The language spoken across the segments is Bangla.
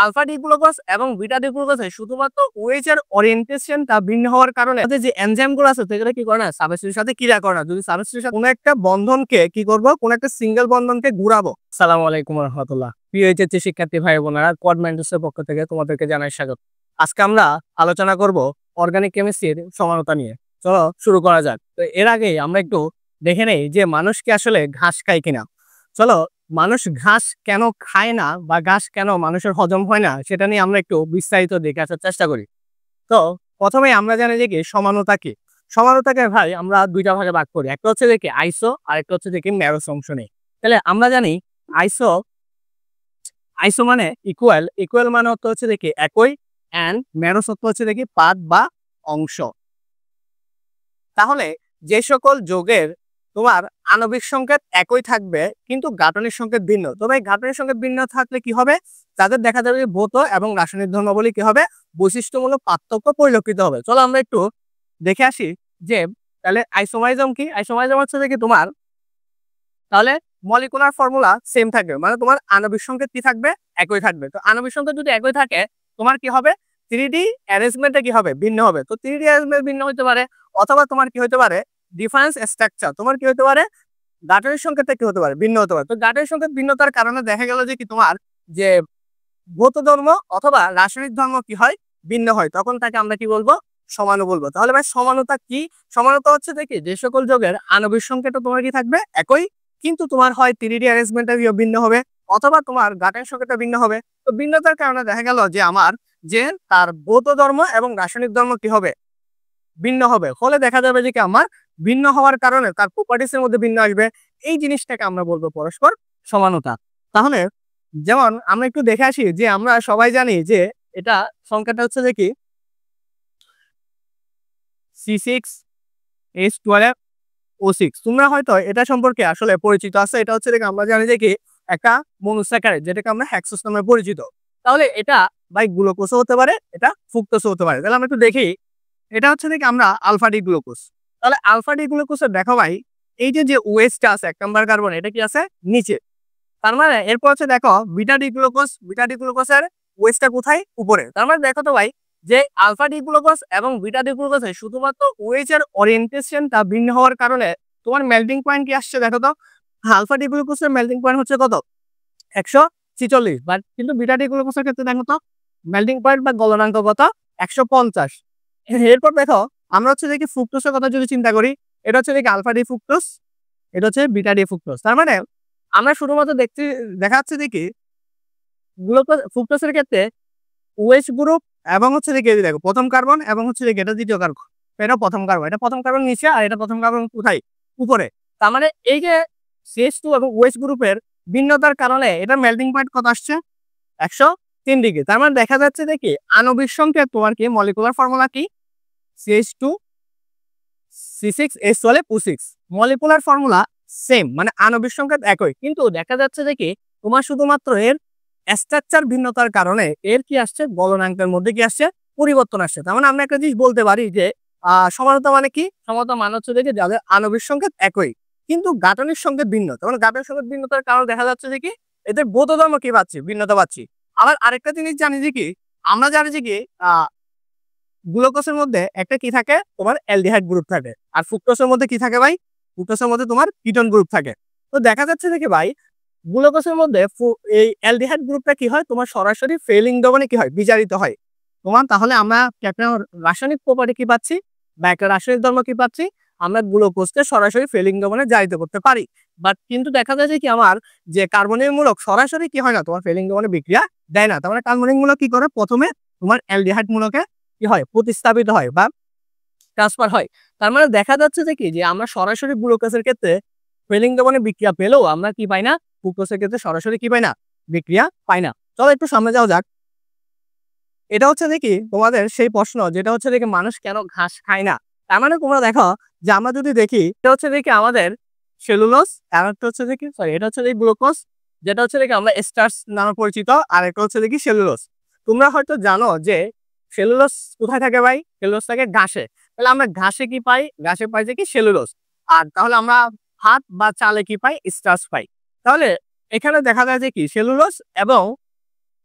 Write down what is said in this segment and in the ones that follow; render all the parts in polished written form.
আলফা ডি গ্লুকোজ এবং বিটা ডি গ্লুকোজে শুধুমাত্র ওএইচ এর ওরিয়েন্টেশনটা ভিন্ন হওয়ার কারণে যে এনজাইমগুলো আছে সেগুলো কি করে না, সাবস্ট্রেটের সাথে ক্রিয়া করে না। যদি সাবস্ট্রেটের সাথে কোনো একটা বন্ধনকে কি করব, কোনো একটা সিঙ্গেল বন্ধনকে ঘুরাবো। আসসালামু আলাইকুম ওয়া রাহমাতুল্লাহ। পিএইচএসসি শিক্ষার্থী ভাই বোনেরা, কোড মেন্টরসের পক্ষ থেকে তোমাদেরকে জানাই স্বাগত। আজকে আমরা আলোচনা করব অর্গানিক কেমিস্ট্রির সমানতা নিয়ে। চলো শুরু করা যাক। তো এর আগে আমরা একটু দেখে নেই যে মানুষ কি আসলে ঘাস খায় কিনা। চলো, মানুষ ঘাস কেন খায় না বা ঘাস কেন মানুষের হজম হয় না সেটা নিয়ে আমরা একটু বিস্তারিত দেখে আসার চেষ্টা করি। তো প্রথমে আমরা জানি যে কি সমানতা কি। সমানতাকে ভাই আমরা দুইটা ভাগে ভাগ করি, একটা হচ্ছে দেখি আইসো আর একটা হচ্ছে দেখি ম্যারোস অংশ নেই। তাহলে আমরা জানি আইসো, আইসো মানে ইকুয়াল, ইকুয়াল মানে হচ্ছে দেখি একই, অ্যান্ড ম্যারোস হচ্ছে দেখি পাদ বা অংশ। তাহলে যে সকল যৌগের তোমার আণবিক সংকেত একই থাকবে কিন্তু গাঠনিক সংকেত ভিন্ন, তবে গাঠনিক সংকেত ভিন্ন থাকলে কি হবে, তাদের দেখা যাবে ভৌত এবং রাসায়নিক ধর্মাবলী কি হবে, বৈশিষ্ট্যমূলক পার্থক্য পরিলক্ষিত হবে। চলো আমরা একটু দেখে আসি যে তাহলে আইসোমারিজম কি। আইসোমারিজম হচ্ছে কি তোমার, তাহলে মলিকুলার ফর্মুলা সেম থাকবে, মানে তোমার আণবিক সংকেত কি থাকবে, একই থাকবে। তো আণবিক সংকেত যদি একই থাকে তোমার কি হবে, 3D অ্যারেঞ্জমেন্টে কি হবে, ভিন্ন হবে। তো 3D অ্যারেঞ্জমেন্ট ভিন্ন হতে পারে, অথবা তোমার কি হতে পারে ডিফারেন্স স্ট্রাকচার, তোমার কি হতে পারে গাঠনিক সংকেতটা কি হতে পারে, ভিন্ন হতে পারে। তো গাঠনিক সংকেত ভিন্নতার কারণে দেখা গেল যে কি তোমার যে ভৌত ধর্ম অথবা রাসায়নিক ধর্ম কি হয়, ভিন্ন হয়, তখন তাকে আমরা কি বলবো, সমানু বলবো। তাহলে ভাই সমানতা কি? সমানতা হচ্ছে দেখি যে সকল যৌগের আণবিক সংকেতও তোমার কি থাকবে একই, কিন্তু তোমার হয় 3D অ্যারেঞ্জমেন্টটা ভিন্ন হবে অথবা তোমার গাঠনিক সংকেতটা ভিন্ন হবে। তো ভিন্নতার কারণে দেখা গেল যে আমার যে তার ভৌত ধর্ম এবং রাসায়নিক ধর্ম কি হবে, ভিন্ন হবে। ফলে দেখা যাবে যে কি আমার ভিন্ন হওয়ার কারণে তার প্রপার্টিস এর মধ্যে ভিন্ন আসবে। এই জিনিসটাকে আমরা বলবো পরস্পর সমানতা। তাহলে যেমন আমরা একটু দেখে আসি যে আমরা সবাই জানি যে এটা সংখ্যাটা হচ্ছে যে কি C6H12O6। তোমরা হয়তো এটা সম্পর্কে আসলে পরিচিত আছে। এটা হচ্ছে দেখি আমরা জানি যে কি একটা মনোস্যাকারাইড, যেটাকে আমরা হেক্সোস নামে পরিচিত। তাহলে এটা ভাই গ্লুকোজও হতে পারে, এটা ফ্রুক্টোজও হতে পারে। তাহলে আমরা একটু দেখি, এটা হচ্ছে দেখি আমরা আলফা ডি গ্লুকোজ। তাহলে আলফা ডি গ্লুকোজের দেখো ভাই, এই যে ওয়েস্টটা আছে 1 নাম্বার কার্বন, এটা কি আছে নিচে। তার মানে এরপর হচ্ছে দেখো beta D glucose, beta D গ্লুকোজের ওয়েস্টটা কোথায়, উপরে। তার মানে দেখো তো ভাই যে আলফা ডি গ্লুকোজ এবং বিটা ডি গ্লুকোজে শুধুমাত্র ওয়েজ এর ওরিয়েন্টেশনটা ভিন্ন হওয়ার কারণে তোমার মেল্টিং পয়েন্ট কি আসছে দেখো তো। আলফা ডি গ্লুকোজের মেল্টিং পয়েন্ট হচ্ছে কত, 146, বাট কিন্তু বিটা ডি গ্লুকোজের ক্ষেত্রে দেখো তো মেল্টিং পয়েন্ট বা গলনাঙ্ক কত, 150। এরপর দেখো আমরা হচ্ছে দেখি ফ্রুক্টোজের কথা যদি চিন্তা করি, এটা হচ্ছে দেখি আলফা ডি ফ্রুক্টোজ, এটা হচ্ছে বিটা ডি ফ্রুক্টোজ। তার মানে আমরা শুধুমাত্র দেখা যাচ্ছে দেখি গ্লুকোজ ফ্রুক্টোজের ক্ষেত্রে ওএইচ গ্রুপ এবং হচ্ছে দেখি দেখো প্রথম কার্বন এবং হচ্ছে দেখি এটা দ্বিতীয় কার্বন, এটা প্রথম কার্বন, এটা প্রথম কার্বন নিচে আর এটা প্রথম কার্বন কোথায়, উপরে। তার মানে এই যে CH2 এবং OH গ্রুপের ভিন্নতার কারণে এটা মেল্টিং পয়েন্ট কত আসছে, 103 ডিগ্রি। তার মানে দেখা যাচ্ছে দেখি আণবিক সংকেত তোমার কি মলিকুলার ফর্মুলা কি, CH2 C6H12O6, molecular formula same, মানে আণবিক সংকেত একই, কিন্তু দেখা যাচ্ছে যে কি তোমার শুধুমাত্র এর স্ট্রাকচার ভিন্নতার কারণে এর কি আসছে, গলনাঙ্কের মধ্যে কি আসছে, পরিবর্তন আসছে। তার মানে আমরা একটা জিনিস বলতে পারি যে সমানতা মানে কি, সমানতা মানে হচ্ছে যে যাদের আণবিক সংকেত একই কিন্তু গাঠনিক সংকেত ভিন্ন। তার মানে গাঠনিক সংকেত ভিন্নতার কারণে দেখা যাচ্ছে যে কি এদের ভৌত ধর্ম কি পাচ্ছি, ভিন্নতা পাচ্ছি। আবার আরেকটা জিনিস জানি যে কি, আমরা জানি যে কি গ্লুকোজের মধ্যে একটা কি থাকে, তোমার অ্যালডিহাইড গ্রুপ থাকে, আর ফ্রুক্টোজের মধ্যে কি থাকে ভাই, ফ্রুক্টোজের মধ্যে তোমার কিটোন গ্রুপ থাকে। তো দেখা যাচ্ছে দেখি ভাই গ্লুকোজের মধ্যে এই অ্যালডিহাইড গ্রুপটা কি হয়, তোমার সরাসরি ফেলিং দমনে কি হয়, বিজারিত হয় তোমার। তাহলে আমরা একটা রাসায়নিক প্রপার্টি কি পাচ্ছি বা একটা রাসায়নিক ধর্ম কি পাচ্ছি, আমরা গ্লুকোজকে সরাসরি ফেলিং দমনে জারিত করতে পারি। বাট কিন্তু দেখা যায় যে কি আমার যে কার্বনিক মূলক সরাসরি কি হয় না, তোমার ফেলিং দমনে বিক্রিয়া দেয় না। তার মানে কার্বনিক মূলক কি করে, প্রথমে তোমার অ্যালডিহাইড মূলকে কি হয়, প্রতিস্থাপিত হয় বা ট্রান্সফার হয়। তার মানে দেখা যাচ্ছে যে কি যে আমরা সরাসরি গ্লুকোজের ক্ষেত্রে ফেলিং দমনে বিক্রিয়া পেলেও আমরা কি পাই না, ফ্রুক্টোজের ক্ষেত্রে সরাসরি কি পাই না, বিক্রিয়া পাই না। চলো একটু সামনে যাওয়া যাক। এটা হচ্ছে দেখি তোমাদের সেই প্রশ্ন যেটা হচ্ছে দেখি মানুষ কেন ঘাস খায় না। তার মানে তোমরা দেখো যে আমরা যদি দেখি এটা হচ্ছে দেখি আমাদের সেলুলোজ, আর একটা হচ্ছে দেখি সরি এটা হচ্ছে দেখি গ্লুকোজ, যেটা হচ্ছে দেখি আমরা স্টার্চ নামে পরিচিত, আর একটা হচ্ছে দেখি সেলুলোজ। তোমরা হয়তো জানো যে সেলুলোজ কোথায় থাকে ভাই, সেলুলোজ থাকে ঘাসে। তাহলে আমরা ঘাসে কি পাই, ঘাসে পাই যে কি সেলুলোজ। আর তাহলে আমরা ভাত বা চালে কি পাই, স্টার্চ পাই। তাহলে এখানে দেখা যায় যে কি সেলুলোজ এবং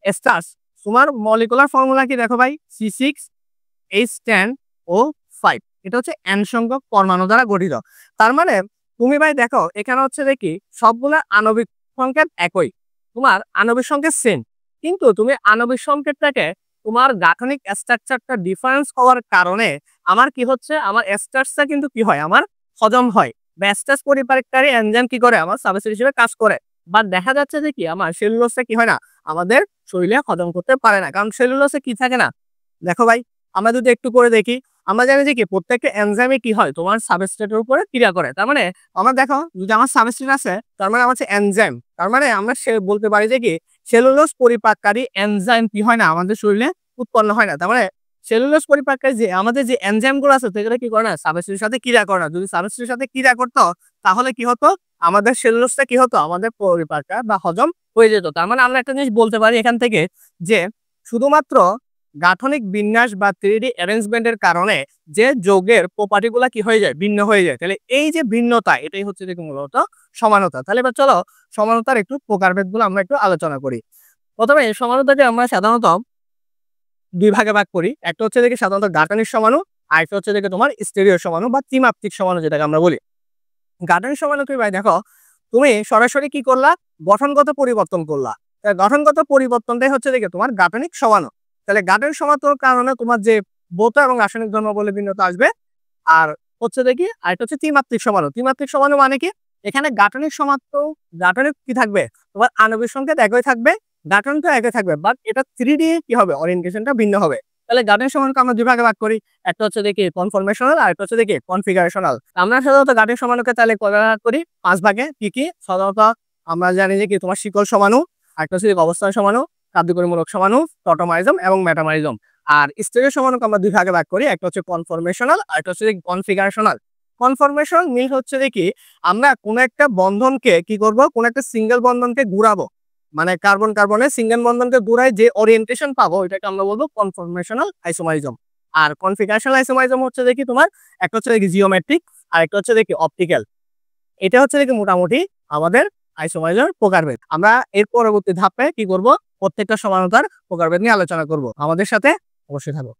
স্টার্চ তোমার মলিকুলার ফর্মুলা কি দেখো ভাই, C6H10O5। এটা হচ্ছে n সংখ্যক পরমাণু দ্বারা গঠিত। তার মানে তুমি ভাই দেখো এখানে হচ্ছে দেখি সবগুলা আণবিক সংকেত একই, তোমার আণবিক সংকেত সেম, কিন্তু তুমি আণবিক সংকেতটাকে তোমার গাঠনিক স্ট্রাকচারটা ডিফারেন্স হওয়ার কারণে আমার কি হচ্ছে, আমার স্টার্চটা কিন্তু কি হয়, আমার হজম হয়, বা স্টার্চ পরিপাককারী এনজাইম কি করে, আমার সাবস্ট্রেট হিসেবে কাজ করে। বা দেখা যাচ্ছে যে কি আমার সেলুলোজটা কি হয় না, আমাদের শরীরে হজম করতে পারে না, কারণ সেলুলোজে কি থাকে না। দেখো ভাই আমরা যদি একটু করে দেখি, আমরা জানি যে কি প্রত্যেকটা এনজাইমে কি হয়, তোমার সাবস্ট্রেটের উপরে ক্রিয়া করে। তার মানে আমরা দেখো যদি আমার সাবস্ট্রেট আছে, তার মানে আমার হচ্ছে এনজাইম, তার মানে আমরা বলতে পারি যে কি সেলুলোজ পরিপাককারী এনজাইম কি হয় না, আমাদের শরীরে উৎপন্ন হয় না। তার মানে সেলুলোজ পরিপাককারী যে আমাদের যে এনজাইম গুলো আছে সেগুলো কি করে না, সাবস্ট্রেটের সাথে ক্রিয়া করে না। যদি সাবস্ট্রেটের সাথে ক্রিয়া করতো তাহলে কি হতো, আমাদের সেলুলোজটা কি হতো, আমাদের পরিপাকা বা হজম হয়ে যেত। তার মানে আমরা একটা জিনিস বলতে পারি এখান থেকে যে শুধুমাত্র গাঠনিক বিন্যাস বা 3D অ্যারেঞ্জমেন্টের কারণে যে যৌগের প্রপার্টি গুলা কি হয়ে যায়, ভিন্ন হয়ে যায়। তাহলে এই যে ভিন্নতা, এটাই হচ্ছে যে মূলত সমানতা। তাহলে এবার চলো সমানতার একটু প্রকারভেদ গুলো আমরা একটু আলোচনা করি। প্রথমে সমানতাকে আমরা সাধারণত দুই ভাগে ভাগ করি। একটা হচ্ছে দেখে সাধারণত গাঠনিক সমাণু, আর একটা হচ্ছে দেখে তোমার স্টেরিও সমাণু বা ত্রিমাত্রিক সমাণু যেটাকে আমরা বলি। গাঠনিক সমাণু কি ভাই দেখো, তুমি সরাসরি কি করলা, গঠনগত পরিবর্তন করলা। গঠনগত পরিবর্তনটাই হচ্ছে দেখে তোমার গাঠনিক সমাণু। তাহলে গাঠনিক সমাণুর কারণে তোমার যে ভৌত এবং রাসায়নিক ধর্মাবলী ভিন্নতা আসবে। আর হচ্ছে দেখি আরেকটা হচ্ছে ত্রিমাত্রিক সমাণু। ত্রিমাত্রিক সমাণু মানে কি, এখানে গাঠনিক সমাণু, গাঠনিক কি থাকবে, তোমার আণবিক সংকেত একই থাকবে, গাঠনটা একই থাকবে, বাট এটা 3D কি হবে, ওরিয়েন্টেশনটা ভিন্ন হবে। তাহলে গাঠনিক সমাণুকে আমরা দুই ভাগে ভাগ করি। একটা হচ্ছে দেখি কনফরমেশনাল, আর একটা হচ্ছে দেখি কনফিগারেশনাল। আমরা সাধারণত গাঠনিক সমাণুকে তাহলে কয় ভাগ করি, 5 ভাগে। কি কি সাধারণত আমরা জানি যে কি তোমার শিকল সমাণু, আরেকটা হচ্ছে অবস্থান সমাণু, কার্যকরীমূলক সমাণু, টটোমারিজম এবং মেটামারিজম। আর স্টেরিও সমাণুকে আমরা দুই ভাগে ভাগ করি, একটা হচ্ছে কনফরমেশনাল, আর একটা হচ্ছে কনফিগারেশনাল। কনফরমেশনাল মিন হচ্ছে দেখি আমরা কোন একটা বন্ধনকে কি করব, কোন একটা সিঙ্গেল বন্ধনকে ঘুরাবো, মানে কার্বন কার্বনের সিঙ্গেল বন্ধনকে ঘুরাই যে ওরিয়েন্টেশন পাবো, এটাকে আমরা বলবো কনফরমেশনাল আইসোমারিজম। আর কনফিগারেশনাল আইসোমারিজম হচ্ছে দেখি তোমার একটা হচ্ছে দেখি জিওমেট্রিক, আর একটা হচ্ছে দেখি অপটিক্যাল। এটা হচ্ছে দেখি মোটামুটি আমাদের আইসোমারিজমের প্রকারভেদ। আমরা এর পরবর্তী ধাপে কি করব, প্রত্যেকটা সমানতার প্রকারভেদ নিয়ে আলোচনা করব। আমাদের সাথে অবশ্যই থাকো।